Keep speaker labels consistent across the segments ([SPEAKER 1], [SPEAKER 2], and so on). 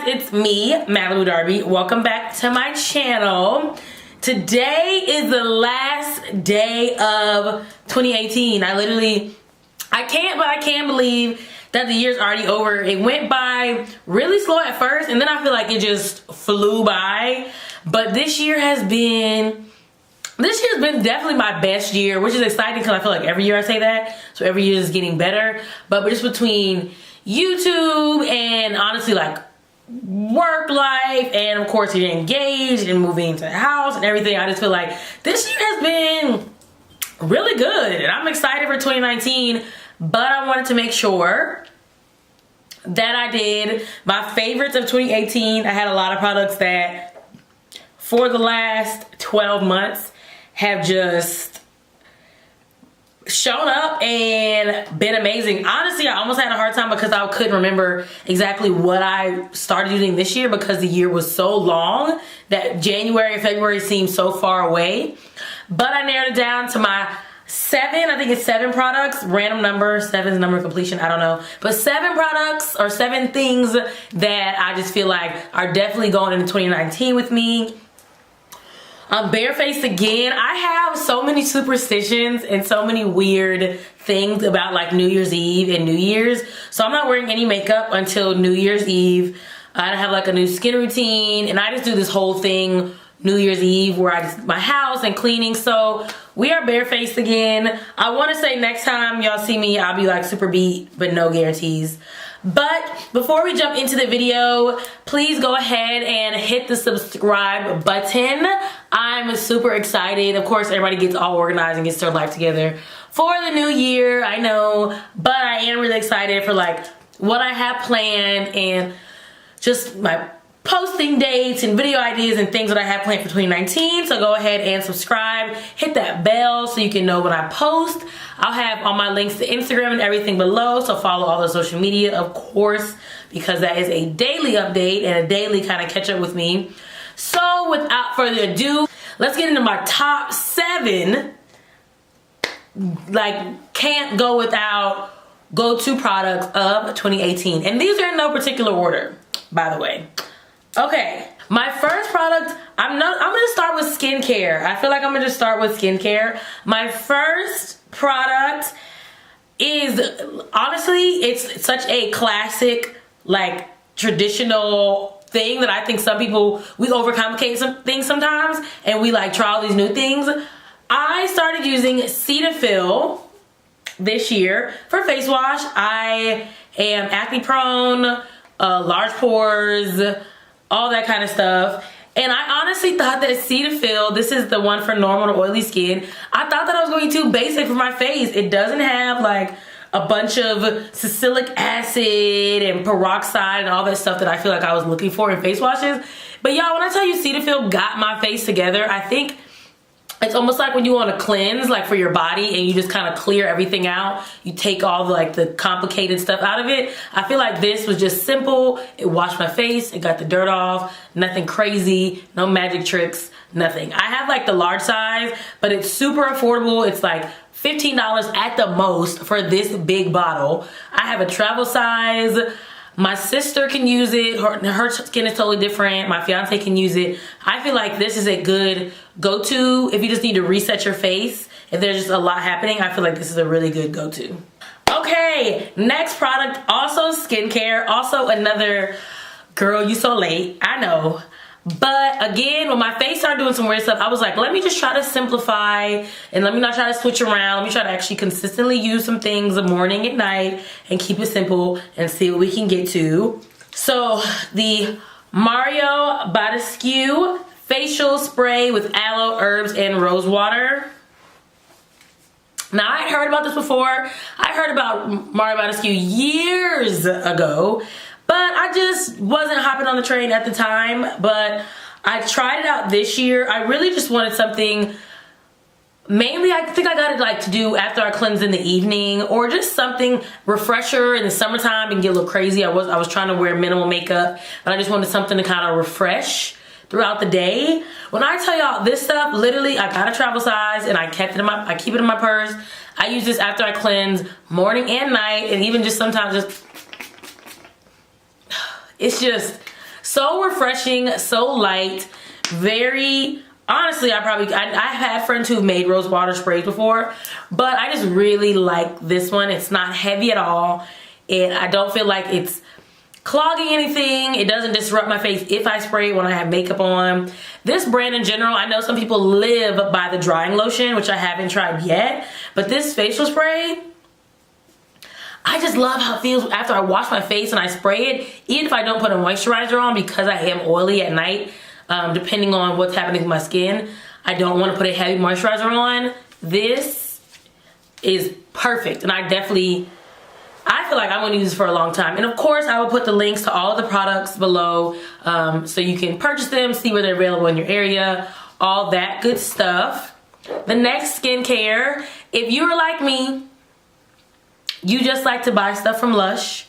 [SPEAKER 1] it's me, Malibu Darby. Welcome back to my channel. Today is the last day of 2018. I can't believe that the year's already over. It went by really slow at first, and then I feel like it just flew by. But this year has been definitely my best year, which is exciting because I feel like every year I say that. So every year is getting better. But just between YouTube and honestly like work life and of course getting engaged and moving to the house and everything, I just feel like this year has been really good. And I'm excited for 2019. But I wanted to make sure that I did my favorites of 2018. I had a lot of products that for the last 12 months have just shown up and been amazing. Honestly, I almost had a hard time because I couldn't remember exactly what I started using this year because the year was so long that January and February seemed so far away. But I narrowed it down to my I think it's 7 products, random number, 7 is number of completion, I don't know. But 7 products or 7 things that I just feel like are definitely going into 2019 with me. I'm barefaced again. I have so many superstitions and so many weird things about like New Year's Eve and New Year's. So I'm not wearing any makeup until New Year's Eve. I have like a new skin routine and I just do this whole thing New Year's Eve where I just my house and cleaning. So we are barefaced again. I want to say next time y'all see me, I'll be like super beat, but no guarantees. But before we jump into the video, please go ahead and hit the subscribe button. I'm super excited. Of course, everybody gets all organized and gets their life together for the new year, I know. But I am really excited for like what I have planned and just my posting dates and video ideas and things that I have planned for 2019. So go ahead and subscribe, hit that bell so you can know when I post. I'll have all my links to Instagram and everything below, so follow all the social media, of course, because that is a daily update and a daily kind of catch up with me. So without further ado, let's get into my top 7 like can't go without go-to products of 2018. And these are in no particular order, by the way. Okay, my first product, I'm gonna start with skincare. I feel like I'm gonna just start with skincare. My first product is, honestly, it's such a classic, like, traditional thing that I think some people, we overcomplicate some things sometimes, and we like try all these new things. I started using Cetaphil this year for face wash. I am acne prone, large pores, all that kind of stuff. And I honestly thought that Cetaphil, this is the one for normal to oily skin, I thought that I was going too basic for my face. It doesn't have like a bunch of salicylic acid and peroxide and all that stuff that I feel like I was looking for in face washes. But y'all, when I tell you Cetaphil got my face together, I think it's almost like when you want to cleanse, like for your body, and you just kind of clear everything out. You take all the, like the complicated stuff out of it. I feel like this was just simple. It washed my face. It got the dirt off. Nothing crazy. No magic tricks. Nothing. I have like the large size, but it's super affordable. It's like $15 at the most for this big bottle. I have a travel size. My sister can use it. Her skin is totally different. My fiance can use it. I feel like this is a good go-to if you just need to reset your face. If there's just a lot happening, I feel like this is a really good go-to. Okay, next product, also skincare. Also another, girl, you so late, I know. But again, when my face started doing some weird stuff, I was like, let me just try to simplify and let me not try to switch around. Let me try to actually consistently use some things the morning and night and keep it simple and see what we can get to. So the Mario Badescu facial spray with aloe, herbs, and rose water. Now, I had heard about this before. I heard about Mario Badescu years ago, but I just wasn't hopping on the train at the time. But I tried it out this year. I really just wanted something, mainly I think I got it like to do after I cleanse in the evening, or just something refresher in the summertime and get a little crazy. I was trying to wear minimal makeup, but I just wanted something to kind of refresh throughout the day. When I tell y'all this stuff, literally I got a travel size and I keep it in my purse. I use this after I cleanse morning and night, and even just sometimes just, it's just So refreshing, so light, very, honestly, I've had friends who've made rose water sprays before, but I just really like this one. It's not heavy at all. I don't feel like it's clogging anything. It doesn't disrupt my face if I spray it when I have makeup on. This brand in general, I know some people live by the drying lotion, which I haven't tried yet, but this facial spray, I just love how it feels after I wash my face and I spray it, even if I don't put a moisturizer on, because I am oily at night, depending on what's happening with my skin. I don't want to put a heavy moisturizer on. This is perfect, and I feel like I'm going to use this for a long time. And of course, I will put the links to all of the products below, so you can purchase them, see where they're available in your area, all that good stuff. The next skincare, if you're like me, you just like to buy stuff from Lush.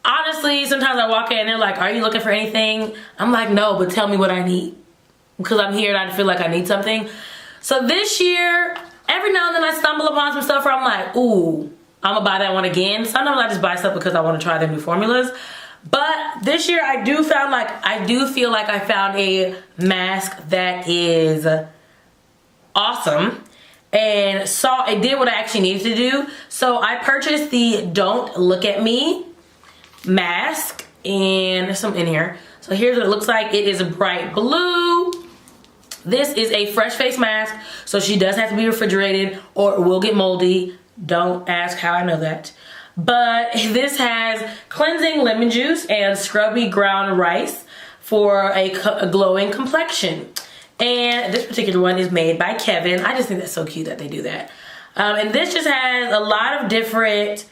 [SPEAKER 1] Honestly, sometimes I walk in and they're like, are you looking for anything? I'm like, no, but tell me what I need. Because I'm here and I feel like I need something. So this year, every now and then I stumble upon some stuff where I'm like, ooh, I'm gonna buy that one again. Sometimes I just buy stuff because I want to try their new formulas. But this year I do feel like I found a mask that is awesome. And it did what I actually needed to do. So I purchased the Don't Look at Me mask, and there's some in here. So here's what it looks like. It is a bright blue. This is a fresh face mask, so she does have to be refrigerated or it will get moldy. Don't ask how I know that. But this has cleansing lemon juice and scrubby ground rice for a glowing complexion. And this particular one is made by Kevin. I just think that's so cute that they do that. And this just has a lot of different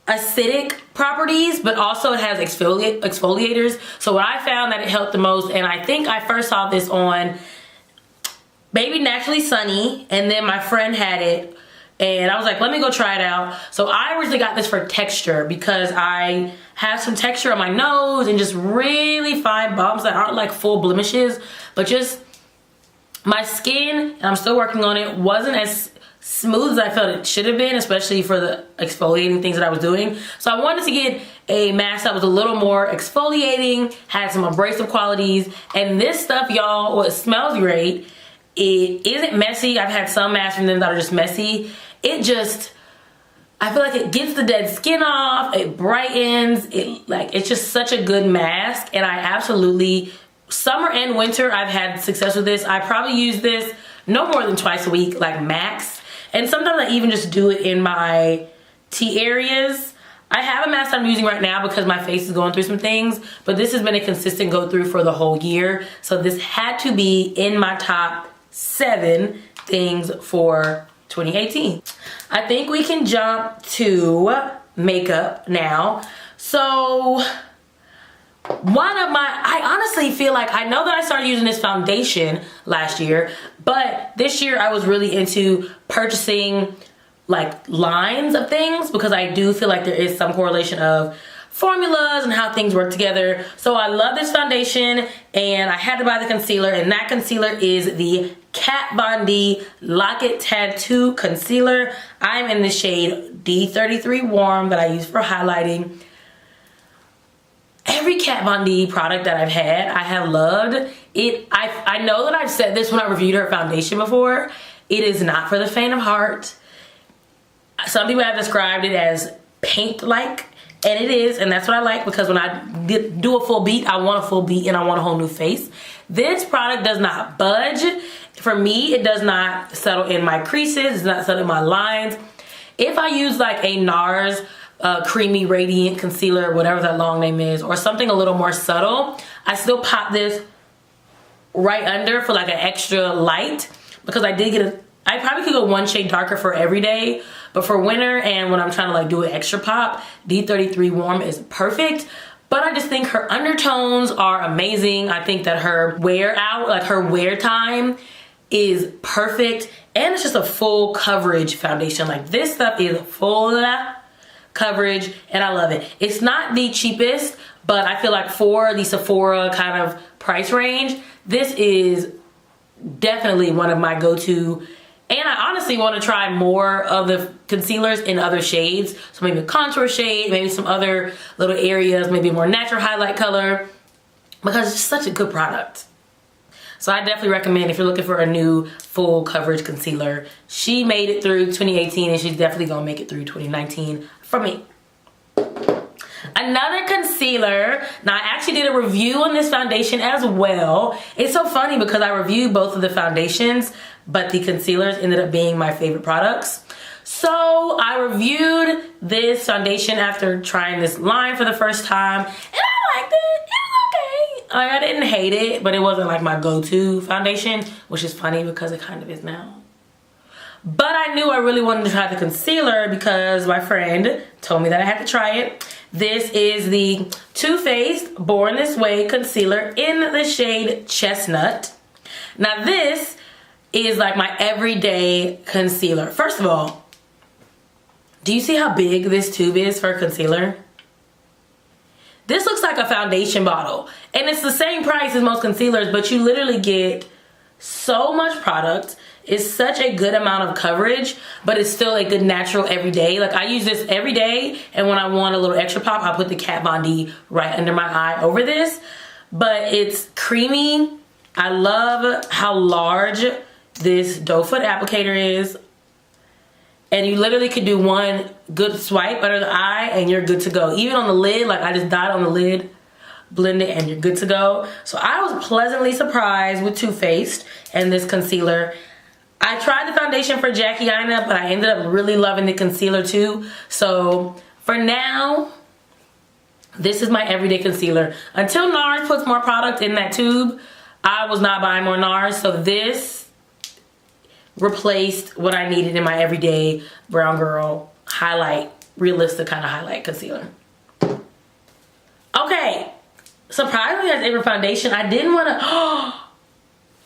[SPEAKER 1] acidic properties, but also it has exfoliators. So what I found that it helped the most, and I think I first saw this on Baby Naturally Sunny, and then my friend had it, and I was like, let me go try it out. So I originally got this for texture because I have some texture on my nose and just really fine bumps that aren't like full blemishes, but just my skin, and I'm still working on it, wasn't as smooth as I felt it should have been, especially for the exfoliating things that I was doing. So I wanted to get a mask that was a little more exfoliating, had some abrasive qualities, and this stuff, y'all, well, it smells great. It isn't messy. I've had some masks from them that are just messy. I feel like it gets the dead skin off, it brightens, it's just such a good mask, and I absolutely, summer and winter, I've had success with this. I probably use this no more than twice a week, like max. And sometimes I even just do it in my T areas. I have a mask I'm using right now because my face is going through some things, but this has been a consistent go through for the whole year. So this had to be in my top 7 things for 2018. I think we can jump to makeup now. So I honestly feel like, I know that I started using this foundation last year, but this year I was really into purchasing like lines of things because I do feel like there is some correlation of formulas and how things work together. So I love this foundation, and I had to buy the concealer, and that concealer is the Kat Von D Lock It Tattoo Concealer. I'm in the shade D33 Warm that I use for highlighting. Every Kat Von D product that I've had, I have loved it. I know that I've said this when I reviewed her foundation before. It is not for the faint of heart. Some people have described it as paint-like, and it is, and that's what I like, because when I do a full beat, I want a full beat and I want a whole new face. This product does not budge. For me, it does not settle in my creases, it does not settle in my lines. If I use like a NARS creamy radiant concealer, whatever that long name is, or something a little more subtle, I still pop this right under for like an extra light, because I probably could go one shade darker for every day, but for winter and when I'm trying to like do an extra pop, D33 Warm is perfect. But I just think her undertones are amazing. I think that her wear out, like her wear time, is perfect, and it's just a full coverage foundation. Like this stuff is full coverage, and I love it. It's not the cheapest, but I feel like for the Sephora kind of price range, this is definitely one of my go-to. And I honestly want to try more of the concealers in other shades. So maybe a contour shade, maybe some other little areas, maybe a more natural highlight color. because it's just such a good product. So I definitely recommend if you're looking for a new full coverage concealer. She made it through 2018 and she's definitely gonna make it through 2019 for me. Another concealer. Now I actually did a review on this foundation as well. It's so funny because I reviewed both of the foundations, but the concealers ended up being my favorite products. So I reviewed this foundation after trying this line for the first time, and I liked it. It was okay. Like, I didn't hate it, but it wasn't like my go-to foundation, which is funny because it kind of is now. But I knew I really wanted to try the concealer because my friend told me that I had to try it. This is the Too Faced Born This Way concealer in the shade Chestnut. Now this is like my everyday concealer. First of all, do you see how big this tube is for a concealer? This looks like a foundation bottle, and it's the same price as most concealers, but you literally get so much product. It's such a good amount of coverage, but it's still a good natural everyday. Like, I use this every day, and when I want a little extra pop, I put the Kat Von D right under my eye over this. But it's creamy. I love how large this doe foot applicator is. And you literally could do one good swipe under the eye and you're good to go. Even on the lid, like I just dot on the lid, blend it, and you're good to go. So I was pleasantly surprised with Too Faced and this concealer. I tried the foundation for Jackie Aina, but I ended up really loving the concealer too. So for now, this is my everyday concealer. Until NARS puts more product in that tube, I was not buying more NARS. So this replaced what I needed in my everyday brown girl highlight, realistic kind of highlight concealer. Okay, surprisingly as ever foundation, I didn't want to,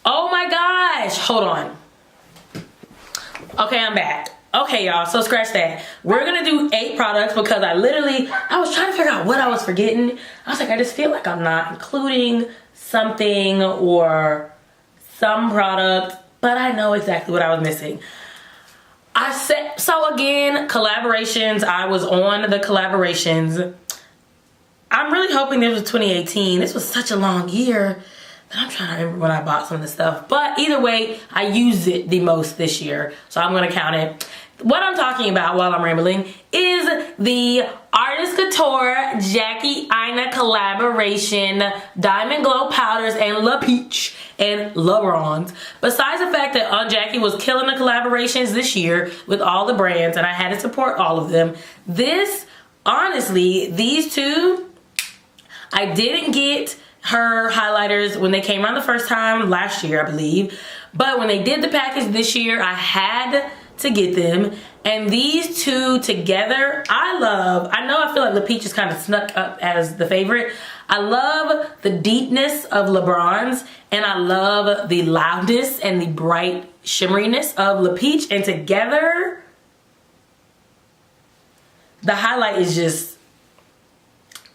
[SPEAKER 1] oh my gosh, hold on. Okay, I'm back. Okay, y'all, so scratch that. We're gonna do 8 products because I was trying to figure out what I was forgetting. I was like, I just feel like I'm not including something or some product, but I know exactly what I was missing. So again, collaborations. I was on the collaborations. I'm really hoping this was 2018. This was such a long year that I'm trying to remember when I bought some of this stuff. But either way, I used it the most this year, so I'm gonna count it. What I'm talking about while I'm rambling is the Artist Couture Jackie Aina collaboration Diamond Glow Powders and La Peach and La Bronze. Besides the fact that Aunt Jackie was killing the collaborations this year with all the brands and I had to support all of them, honestly, these two, I didn't get her highlighters when they came around the first time last year, I believe. But when they did the package this year, I had to get them. And these two together, I feel like La Peach is kind of snuck up as the favorite. I love the deepness of La Bronze, and I love the loudness and the bright shimmeriness of La Peach. And together, the highlight is just,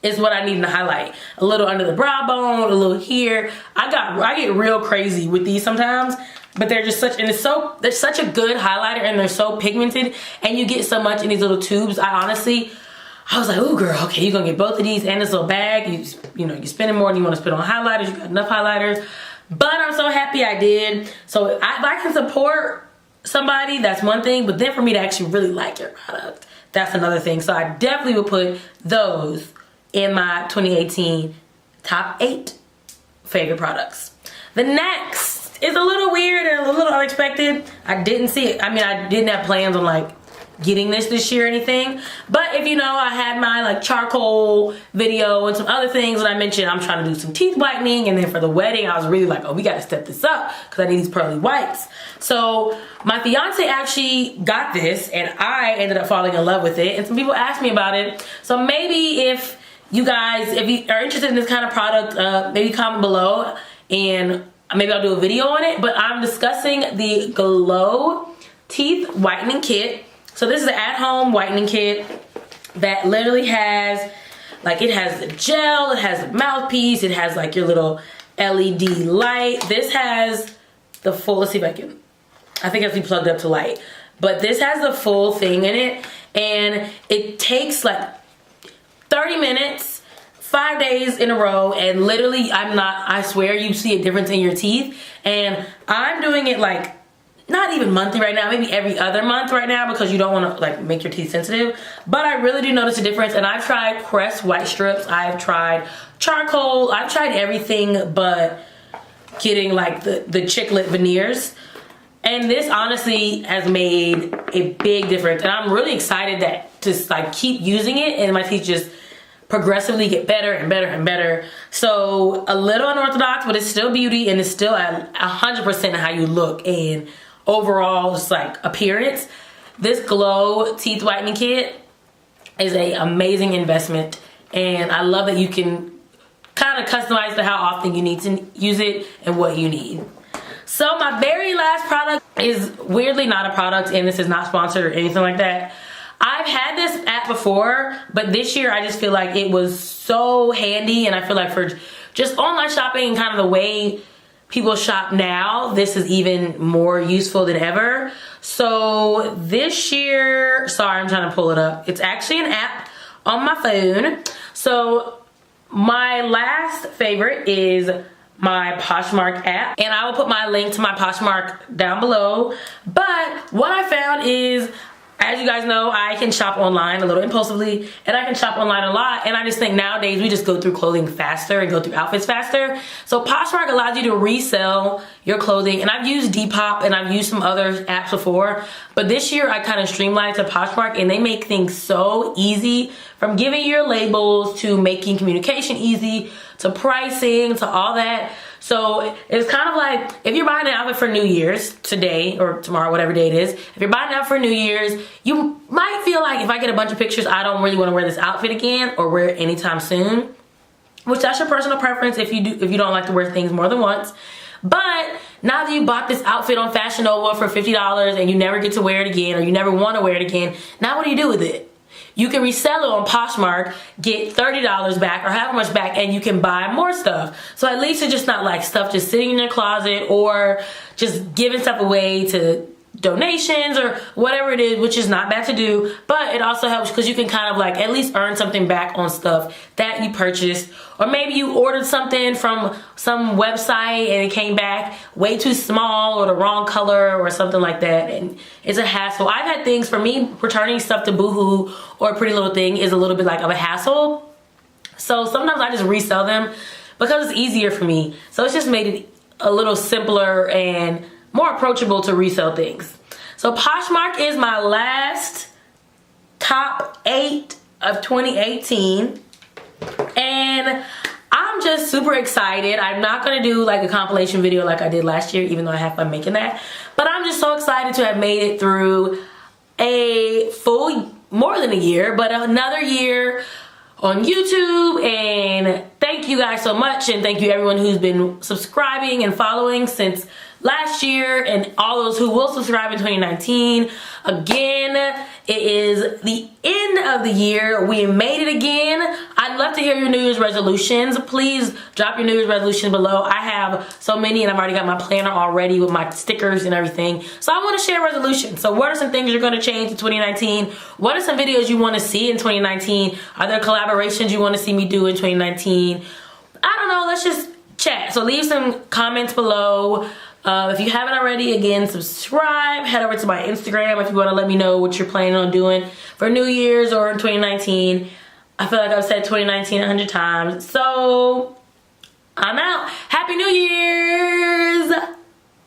[SPEAKER 1] it's what I need in the highlight. A little under the brow bone, a little here. I get real crazy with these sometimes, but they're just they're such a good highlighter, and they're so pigmented, and you get so much in these little tubes. I was like, ooh girl, okay, you're gonna get both of these and this little bag. You're spending more than you want to spend on highlighters. You got enough highlighters. But I'm so happy I did. So if I can support somebody, that's one thing, but then for me to actually really like your product, that's another thing. So I definitely would put those in my 2018 top 8 favorite products. The next is a little weird and a little unexpected. I didn't see it. I mean, I didn't have plans on like getting this year or anything. But if you know, I had my like charcoal video and some other things that I mentioned. I'm trying to do some teeth whitening, and then for the wedding, I was really like, oh, we gotta step this up because I need these pearly whites. So my fiance actually got this, and I ended up falling in love with it. And some people asked me about it. So maybe if you guys, if you are interested in this kind of product, maybe comment below and maybe I'll do a video on it. But I'm discussing the Glow Teeth Whitening Kit. So this is an at-home whitening kit that literally has, like, it has the gel, it has the mouthpiece, it has like your little LED light. This has the full, let's see if I think it has to be plugged up to light. But this has the full thing in it, and it takes like 30 minutes 5 days in a row, and literally I swear you see a difference in your teeth. And I'm doing it like not even monthly right now, maybe every other month right now, because you don't want to like make your teeth sensitive. But I really do notice a difference. And I've tried pressed white strips, I've tried charcoal, I've tried everything but getting like the chiclet veneers. And this honestly has made a big difference. And I'm really excited that to like keep using it and my teeth just progressively get better and better and better. So a little unorthodox, but it's still beauty, and it's still 100% how you look and overall just like appearance. This Glow teeth whitening kit is a amazing investment, and I love that you can kind of customize to how often you need to use it and what you need. So my very last product is weirdly not a product, and this is not sponsored or anything like that. I've had this app before, but this year I just feel like it was so handy, and I feel like for just online shopping and kind of the way people shop now, this is even more useful than ever. So this year, sorry, I'm trying to pull it up. It's actually an app on my phone. So my last favorite is my Poshmark app, and I will put my link to my Poshmark down below. But what I found is, as you guys know, I can shop online a little impulsively, and I can shop online a lot, and I just think nowadays we just go through clothing faster and go through outfits faster. So Poshmark allows you to resell your clothing, and I've used Depop and I've used some other apps before, but this year I kind of streamlined to Poshmark, and they make things so easy, from giving your labels to making communication easy to pricing to all that. So it's kind of like if you're buying an outfit for New Year's today or tomorrow, whatever day it is, if you're buying it out for New Year's, you might feel like if I get a bunch of pictures, I don't really want to wear this outfit again or wear it anytime soon, which that's your personal preference if you don't like to wear things more than once. But now that you bought this outfit on Fashion Nova for $50 and you never get to wear it again, or you never want to wear it again, now what do you do with it? You can resell it on Poshmark, get $30 back or however much back, and you can buy more stuff. So at least it's just not like stuff just sitting in your closet or just giving stuff away to donations or whatever it is, which is not bad to do, but it also helps because you can kind of like at least earn something back on stuff that you purchased. Or maybe you ordered something from some website and it came back way too small or the wrong color or something like that, and it's a hassle. I've had things, for me, returning stuff to Boohoo or Pretty Little Thing is a little bit like of a hassle. So sometimes I just resell them because it's easier for me. So it's just made it a little simpler and more approachable to resell things. So Poshmark is my last top 8 of 2018. And I'm just super excited. I'm not gonna do like a compilation video like I did last year, even though I have fun making that. But I'm just so excited to have made it through a full, more than a year, but another year on YouTube. And thank you guys so much, and thank you everyone who's been subscribing and following since last year, and all those who will subscribe in 2019. Again, it is the end of the year. We made it again. I'd love to hear your New Year's resolutions. Please drop your New Year's resolution below. I have so many, and I've already got my planner already with my stickers and everything. So I want to share resolutions. So what are some things you're going to change in 2019? What are some videos you want to see in 2019? Are there collaborations you want to see me do in 2019? I don't know. Let's just chat. So leave some comments below. If you haven't already, again, subscribe. Head over to my Instagram if you want to let me know what you're planning on doing for New Year's or in 2019. I feel like I've said 2019 100 times. So I'm out. Happy New Year's!